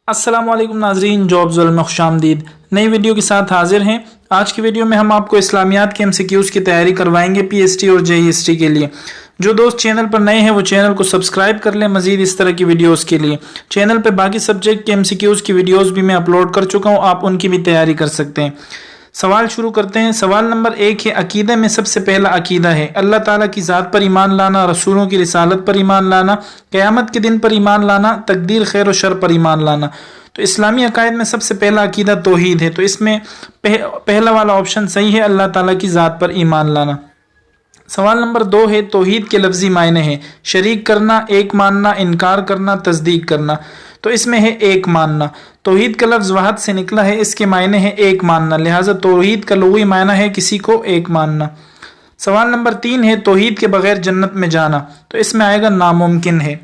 अस्सलाम वालेकुम नाजरीन, जॉब्स वर्ल्ड में खुशामदीद। नई वीडियो के साथ हाजिर हैं। आज की वीडियो में हम आपको इस्लामियात के एमसीक्यूज़ की तैयारी करवाएंगे पीएसटी और जेईएसटी के लिए। जो दोस्त चैनल पर नए हैं वो चैनल को सब्सक्राइब कर लें मजीद इस तरह की वीडियोस के लिए। चैनल पर बाकी सब्जेक्ट के एमसीक्यूज़ की वीडियोस भी मैं अपलोड कर चुका हूँ, आप उनकी भी तैयारी कर सकते हैं। सवाल शुरू करते हैं। सवाल नंबर 1 है, अकीदे में सबसे पहला अकीदा है अल्लाह ताला की ज़ात पर ईमान लाना, रसूलों की रिसालत पर ईमान लाना, क़यामत के दिन पर ईमान लाना, तकदीर खैर और शर पर ईमान लाना। तो इस्लामी अकायद में सबसे पहला अकीदा तौहीद है, तो इसमें पहला वाला ऑप्शन सही है, अल्लाह ताला की ज़ात पर ईमान लाना। सवाल नंबर 2 है, तौहीद के लफ्जी मायने हैं शरीक करना, एक मानना, इनकार करना, तस्दीक करना। तो इसमें है एक मानना। तौहीद का लफ्ज वहद से निकला है, इसके मायने हैं एक मानना, लिहाजा तौहीद का लुग़वी मायना है किसी को एक मानना। सवाल नंबर 3 है, तौहीद के बगैर जन्नत में जाना, तो इसमें आएगा नामुमकिन है।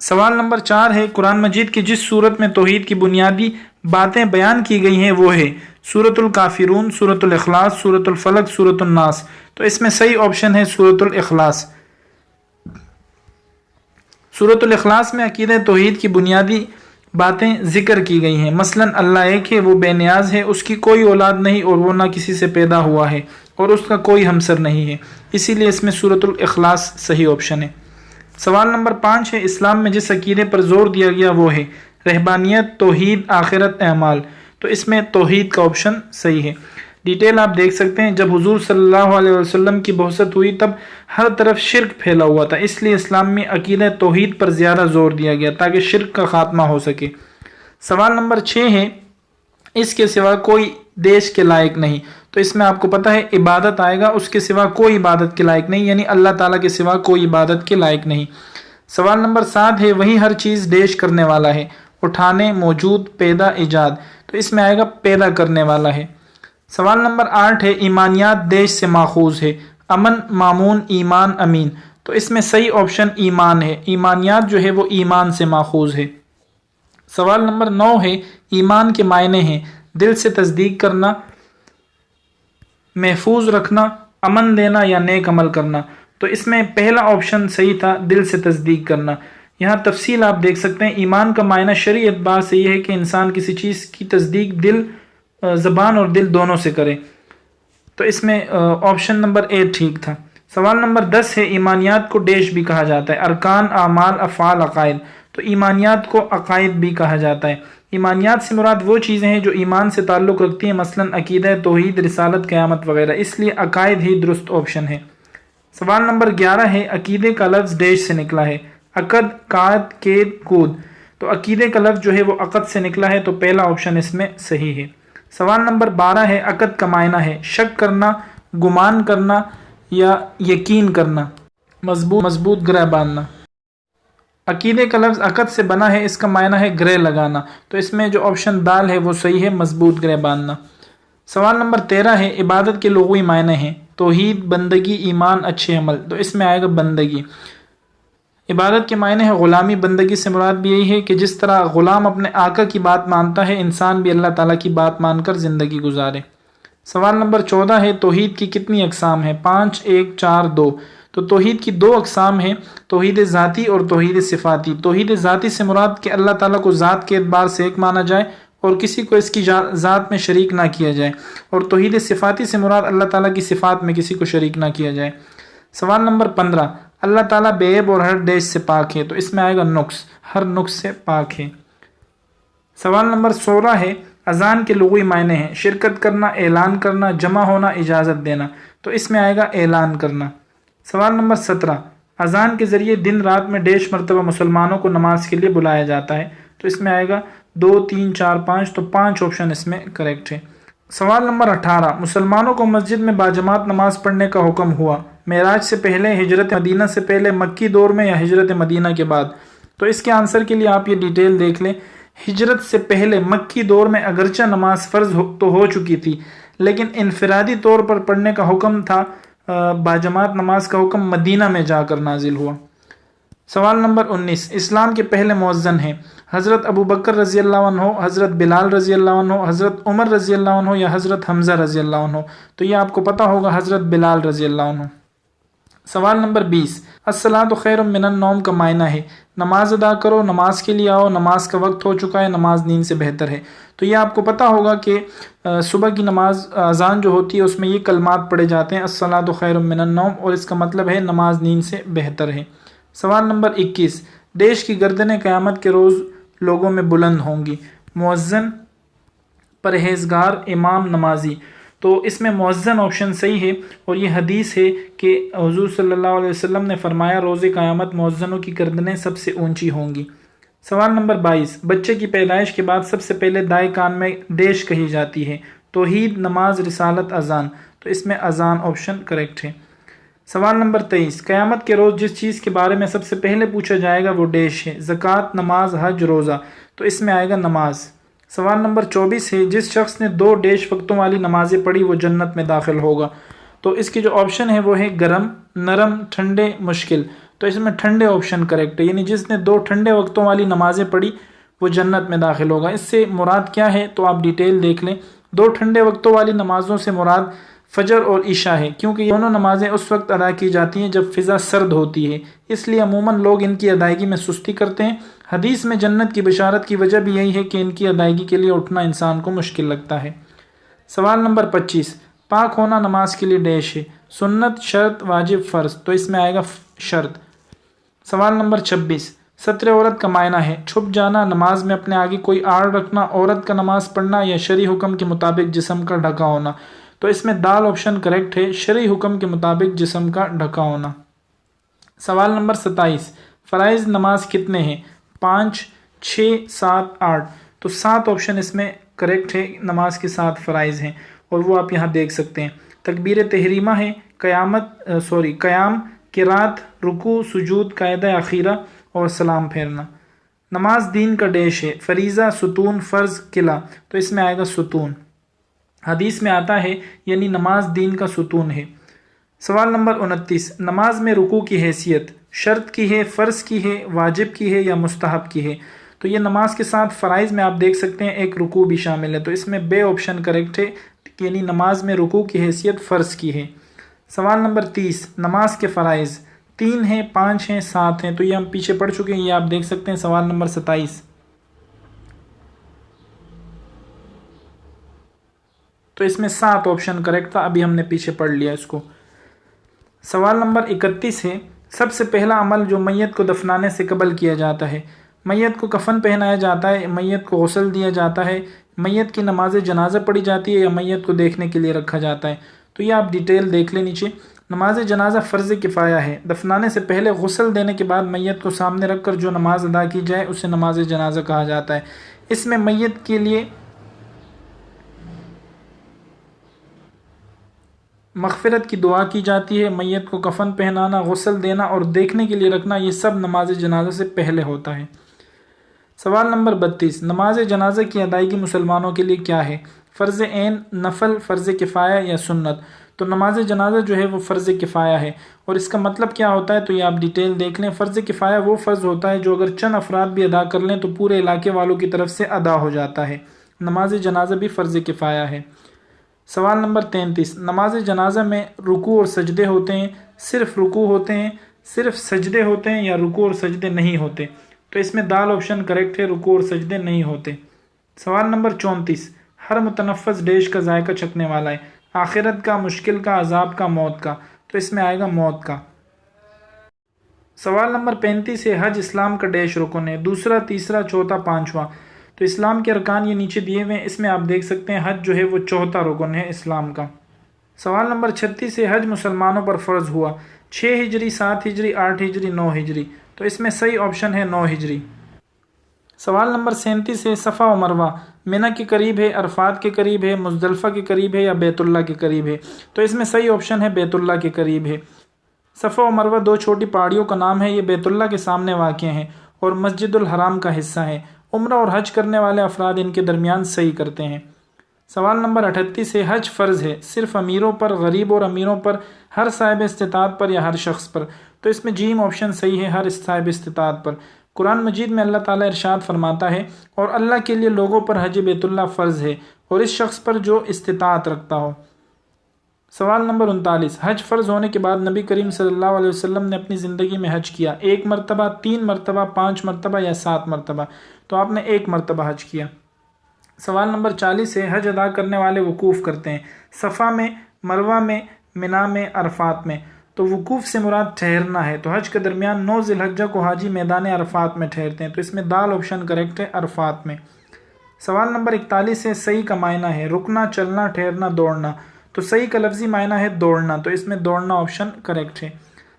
सवाल नंबर 4 है, कुरान मजीद की जिस सूरत में तौहीद की बुनियादी बातें बयान की गई हैं वो है सूरतुल काफिरून, सूरतुल इखलास, सूरतुल फलक, सूरतुल नास। तो इसमें सही ऑप्शन है सूरतुल इखलास। सूरतुल इखलास में अकीदे तौहीद की बुनियादी बातें जिक्र की गई हैं, मसलन अल्लाह एक है, वो बेनियाज है, उसकी कोई औलाद नहीं और वो ना किसी से पैदा हुआ है और उसका कोई हमसर नहीं है, इसीलिए इसमें सूरतुल इखलास सही ऑप्शन है। सवाल नंबर 5 है, इस्लाम में जिस अकीदे पर जोर दिया गया वो है रहबानियत, तौहीद, आखिरत, अमाल। तो इसमें तौहीद का ऑप्शन सही है। डिटेल आप देख सकते हैं, जब हुजूर सल्लल्लाहु अलैहि वसल्लम की बहुसत हुई तब हर तरफ शिर्क फैला हुआ था, इसलिए इस्लाम में अकीदा तौहीद पर ज़्यादा जोर दिया गया ताकि शिर्क का खात्मा हो सके। सवाल नंबर 6 है, इसके सिवा कोई देश के लायक नहीं। तो इसमें आपको पता है इबादत आएगा, उसके सिवा कोई इबादत के लायक नहीं, यानी अल्लाह ताला के सिवा कोई इबादत के लायक नहीं। सवाल नंबर 7 है, वही हर चीज़ देश करने वाला है उठाने, मौजूद, पैदा, ईजाद। तो इसमें आएगा पैदा करने वाला है। सवाल नंबर 8 है, ईमानियात देश से माखूज है अमन, मामून, ईमान, अमीन। तो इसमें सही ऑप्शन ईमान है, ईमानियात जो है वो ईमान से माखूज है। सवाल नंबर 9 है, ईमान के मायने हैं दिल से तस्दीक करना, महफूज रखना, अमन देना या नेक अमल करना। तो इसमें पहला ऑप्शन सही था, दिल से तस्दीक करना। यहाँ तफसील आप देख सकते हैं, ईमान का मायना शरई एतबार से यह है कि इंसान किसी चीज़ की तस्दीक दिल, ज़बान और दिल दोनों से करे। तो इसमें ऑप्शन नंबर ए ठीक था। सवाल नंबर 10 है, ईमानियात को डैश भी कहा जाता है अरकान, आमाल, अफ़ाल, अकायद। तो ईमानियात को अकायद भी कहा जाता है। ईमानियात से मुराद वो चीज़ें हैं जो ईमान से ताल्लुक़ रखती हैं, मसलन अकीदा, तौहीद, रिसालत, क़यामत वगैरह, इसलिए अकायद ही दुरुस्त ऑप्शन है। सवाल नंबर 11 है, अकीदे का लफ्ज़ डैश से निकला है अकद, काद, केद, कूद। तो अकीदे का लफ्ज़ जो है वो अकद से निकला है, तो पहला ऑप्शन इसमें सही है। सवाल नंबर 12 है, अकद का मायना है शक करना, गुमान करना या यकीन करना, मजबूत ग्रह बांधना। अकीदे का लफ्ज़ अकद से बना है, इसका मायना है ग्रह लगाना, तो इसमें जो ऑप्शन दाल है वो सही है, मजबूत ग्रह बांधना। सवाल नंबर 13 है, इबादत के लुग़वी मायने हैं तौहीद, बंदगी, ईमान, अच्छे अमल। तो इसमें आएगा बंदगी। इबादत के मायने है ग़ुलामी, बंदगी से मुराद भी यही है कि जिस तरह ग़ुलाम अपने आका की बात मानता है, इंसान भी अल्लाह ताला की बात मानकर ज़िंदगी गुजारे। सवाल नंबर 14 है, तौहीद की कितनी अक़साम है 5, 1, 4, 2। तो तौहीद की 2 अक़साम हैं, तौहीद ज़ाती और तौहीद सिफ़ाती। तौहीद ज़ाती से मुराद कि अल्लाह ताला को ज़ात के एतबार से एक माना जाए और किसी को इसकी ज़ात में शरीक ना किया जाए, और तौहीद सिफ़ाती से मुराद अल्लाह ताला की सिफ़ात में किसी को शरीक ना किया जाए। सवाल नंबर 15, अल्लाह ताला बेऐब और हर डैश से पाक है। तो इसमें आएगा नुक्स, हर नुक्स से पाक है। सवाल नंबर 16 है, अजान के लुग़वी मायने हैं शिरकत करना, ऐलान करना, जमा होना, इजाज़त देना। तो इसमें आएगा ऐलान करना। सवाल नंबर 17, अजान के ज़रिए दिन रात में डैश मरतबा मुसलमानों को नमाज के लिए बुलाया जाता है। तो इसमें आएगा 2, 3, 4, 5। तो 5 ऑप्शन इसमें करेक्ट है। सवाल नंबर 18, मुसलमानों को मस्जिद में बाजमात नमाज पढ़ने का हुक्म हुआ मेराज से पहले, हिजरत मदीना से पहले, मक्की दौर में या हिजरत मदीना के बाद। तो इसके आंसर के लिए आप ये डिटेल देख लें। हिजरत से पहले मक्की दौर में अगरचा नमाज फ़र्ज तो हो चुकी थी, लेकिन इनफरादी तौर पर पढ़ने का हुक्म था, बाजमात नमाज का हुक्म मदीना में जाकर नाजिल हुआ। सवाल नंबर 19, इस्लाम के पहले मुअज्जिन हैं हज़रत अबू बकर रज़ी अल्लाह अन्हु, हज़रत बिलाल रज़ी अल्लाह अन्हु, हज़रत उमर रज़ी अल्लाह अन्हु या हज़रत हमज़ा रज़ी अल्लाह अन्हु। तो ये आपको पता होगा हज़रत बिलाल रज़ी अल्लाह अन्हु। सवाल नंबर 20, अस्सलातु खैरुम मिनन नौम का मायना है नमाज अदा करो, नमाज के लिए आओ, नमाज का वक्त हो चुका है, नमाज नींद से बेहतर है। तो ये आपको पता होगा कि सुबह की नमाज अजान जो होती है उसमें ये कलमात पढ़े जाते हैं, अस्सलातु खैरुम मिनन नौम, और इसका मतलब है नमाज नींद से बेहतर है। सवाल नंबर 21, देश की गर्दनें क़यामत के रोज़ लोगों में बुलंद होंगी, मुअज्जिन, परहेजगार, इमाम, नमाजी। तो इसमें मुअज्जिन ऑप्शन सही है, और ये हदीस है कि हुज़ूर सल्लल्लाहु अलैहि वसल्लम ने फरमाया रोज़े क़यामत मुअज्जिनों की गर्दनें सबसे ऊंची होंगी। सवाल नंबर 22, बच्चे की पैदाइश के बाद सबसे पहले दाएं कान में देश कही जाती है, तौहीद, नमाज, रिसालत, अजान। तो इसमें अजान ऑप्शन करेक्ट है। सवाल नंबर 23, क़यामत के रोज़ जिस चीज़ के बारे में सबसे पहले पूछा जाएगा वो डेश है, ज़कात, नमाज, हज, रोज़ा। तो इसमें आएगा नमाज। सवाल नंबर 24 है, जिस शख्स ने 2 डेश वक्तों वाली नमाजें पढ़ी वो जन्नत में दाखिल होगा। तो इसकी जो ऑप्शन है वो है गरम, नरम, ठंडे, मुश्किल। तो इसमें ठंडे ऑप्शन करेक्ट है, यानी जिसने 2 ठंडे वक्तों वाली नमाजें पढ़ी वो जन्नत में दाखिल होगा। इससे मुराद क्या है तो आप डिटेल देख लें। 2 ठंडे वक्तों वाली नमाजों से मुराद फजर और ईशा है, क्योंकि ये दोनों नमाजें उस वक्त अदा की जाती हैं जब फ़िज़ा सर्द होती है, इसलिए अमूमन लोग इनकी अदायगी में सुस्ती करते हैं। हदीस में जन्नत की बशारत की वजह भी यही है कि इनकी अदायगी के लिए उठना इंसान को मुश्किल लगता है। सवाल नंबर 25, पाक होना नमाज के लिए डैश है, सुन्नत, शर्त, वाजिब, फ़र्ज। तो इसमें आएगा शर्त। सवाल नंबर 26, सत्र औरत का मायना है छुप जाना, नमाज में अपने आगे कोई आड़ रखना, औरत का नमाज पढ़ना, या शरई हुक्म के मुताबिक जिस्म का ढका होना। तो इसमें दाल ऑप्शन करेक्ट है, शरई हुक्म के मुताबिक जिस्म का ढका होना। सवाल नंबर 27, फ़राइज़ नमाज कितने हैं, 5, 6, 7, 8। तो 7 ऑप्शन इसमें करेक्ट है, नमाज के 7 फ़राइज़ हैं, और वो आप यहाँ देख सकते हैं। तकबीर तहरीमा है, क़याम, क़िरात, रुकू, सुजूद, कायदा अखीरा, और सलाम फेरना। नमाज दीन का डैश है, फरीज़ा, सुतून, फ़र्ज़, किला। तो इसमें आएगा सुतून। हदीस में आता है यानी नमाज दीन का सुतून है। सवाल नंबर 29, नमाज में रुकू की हैसियत शर्त की है, फ़र्ज़ की है, वाजिब की है, या मुस्तहब की है। तो ये नमाज के साथ फ़राइज़ में आप देख सकते हैं एक रुकू भी शामिल है, तो इसमें बे ऑप्शन करेक्ट है, यानी नमाज में रुकू की हैसियत फ़र्ज़ की है। सवाल नंबर 30, नमाज के फ़राइज़ 3 हैं, 5 हैं, 7 हैं। तो ये हम पीछे पढ़ चुके हैं, ये आप देख सकते हैं सवाल नंबर 27। तो इसमें 7 ऑप्शन करेक्ट था, अभी हमने पीछे पढ़ लिया इसको। सवाल नंबर 31 है, सबसे पहला अमल जो मैयत को दफनाने से कबल किया जाता है, मैयत को कफन पहनाया जाता है, मैयत को गौसल दिया जाता है, मैयत की नमाज जनाजा पढ़ी जाती है, या मैयत को देखने के लिए रखा जाता है। तो ये आप डिटेल देख लें नीचे। नमाज जनाजा फ़र्ज़ किफ़ाया है, दफनाने से पहले गौसल देने के बाद मैयत को सामने रख कर जो नमाज अदा की जाए उसे नमाज जनाजा कहा जाता है। इसमें मैयत के लिए मग़फ़िरत की दुआ की जाती है, मैयत को कफन पहनाना, गौसल देना और देखने के लिए रखना, ये सब नमाज जनाजा से पहले होता है। सवाल नंबर 32, नमाज जनाजा की अदायगी मुसलमानों के लिए क्या है, फ़र्ज़ ऐन, नफल, फ़र्ज़ किफ़ाया, या सुन्नत। तो नमाज जनाजा जो है वो फ़र्ज़ किफ़ाया है, और इसका मतलब क्या होता है तो ये आप डिटेल देख लें। फ़र्ज़ किफ़ाया वो फ़र्ज़ होता है जो अगर चंद अफराद भी अदा कर लें तो पूरे इलाके वालों की तरफ से अदा हो जाता है। नमाज जनाजा भी फ़र्ज़ किफ़ाया है। सवाल नंबर 33, नमाज जनाजा में रुकू और सजदे होते हैं, सिर्फ रुकू होते हैं, सिर्फ सजदे होते हैं, या रुकू और सजदे नहीं होते। तो इसमें दाल ऑप्शन करेक्ट है, रुकू और सजदे नहीं होते। सवाल नंबर 34, हर मुतनफ़्फ़स डैश का जायका चखने वाला है, आखिरत का, मुश्किल का, अजाब का, मौत का। तो इसमें आएगा मौत का। सवाल नंबर 35 है, हज इस्लाम का डैश रुकन है, दूसरा, तीसरा, चौथा, पाँचवा। तो इस्लाम के अरकान ये नीचे दिए हुए हैं, इसमें आप देख सकते हैं हज जो है वो चौथा रुकन है इस्लाम का। सवाल नंबर 36 है, हज मुसलमानों पर फ़र्ज़ हुआ 6 हिजरी, 7 हिजरी, 8 हिजरी, 9 हिजरी। तो इसमें सही ऑप्शन है 9 हिजरी। सवाल नंबर 37 है, सफ़ा और मरवा मिना के करीब है, अरफात के करीब है, मुज़दलिफ़ा के करीब है, या बैतुल्लाह के करीब है। तो इसमें सही ऑप्शन है बैतुल्लाह के करीब है। सफ़ा और मरवा 2 छोटी पहाड़ियों का नाम है, ये बैतुल्लाह के सामने वाक़ हैं और मस्जिदुल हराम का हिस्सा है। उम्रा और हज करने वाले अफराद इनके दरमियान सही करते हैं। सवाल नंबर 38 है, हज फ़र्ज़ है सिर्फ अमीरों पर, गरीब और अमीरों पर, हर साहिब इस्तिताअत पर, या हर शख्स पर। तो इसमें जीम ऑप्शन सही है, हर साहिब इस्तिताअत पर। कुरान मजीद में अल्लाह ताला इरशाद फरमाता है, और अल्लाह के लिए लोगों पर हज बैतुल्लाह फ़र्ज़ है और इस शख्स पर जो इस्तिताअत रखता हो। سوال نمبر 39، حج فرض ہونے کے بعد نبی کریم صلی اللہ علیہ وسلم نے اپنی زندگی میں حج کیا 1 مرتبہ، 3 مرتبہ، 5 مرتبہ یا 7 مرتبہ؟ تو آپ نے 1 مرتبہ حج کیا۔ سوال نمبر 40 ہے، حج ادا کرنے والے وقوف کرتے ہیں صفا میں، مروہ میں، منا میں، عرفات میں۔ تو وقوف سے مراد ٹھہرنا ہے، تو حج کے درمیان 9 ذی الحجہ کو حاجی میدان عرفات میں ٹھہرتے ہیں، تو اس میں دال آپشن کریکٹ ہے، عرفات میں۔ سوال نمبر 41 ہے، صحیح کا معنی ہے رکنا، چلنا، ٹھہرنا، دوڑنا۔ تو صحیح کا لفظی معنی ہے دوڑنا، تو اس میں دوڑنا آپشن کریکٹ ہے۔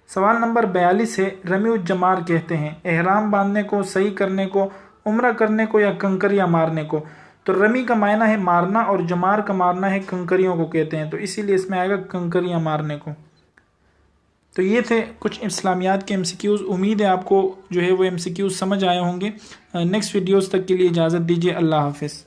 سوال نمبر 42 ہے، رمی الجمار کہتے ہیں احرام باندھنے کو، صحیح کرنے کو، عمرہ کرنے کو یا کنکریاں مارنے کو؟ تو رمی کا معنی ہے مارنا اور جمار کا مارنا ہے کنکریوں کو کہتے ہیں، تو اسی لیے اس میں آئے گا کنکریاں مارنے کو۔ تو یہ تھے کچھ اسلامیات کے MCQs، امید ہے آپ کو جو ہے وہ MCQs سمجھ آئے ہوں گے۔ نیکسٹ ویڈیوز تک کے لیے اجازت دیجیے، اللہ حافظ۔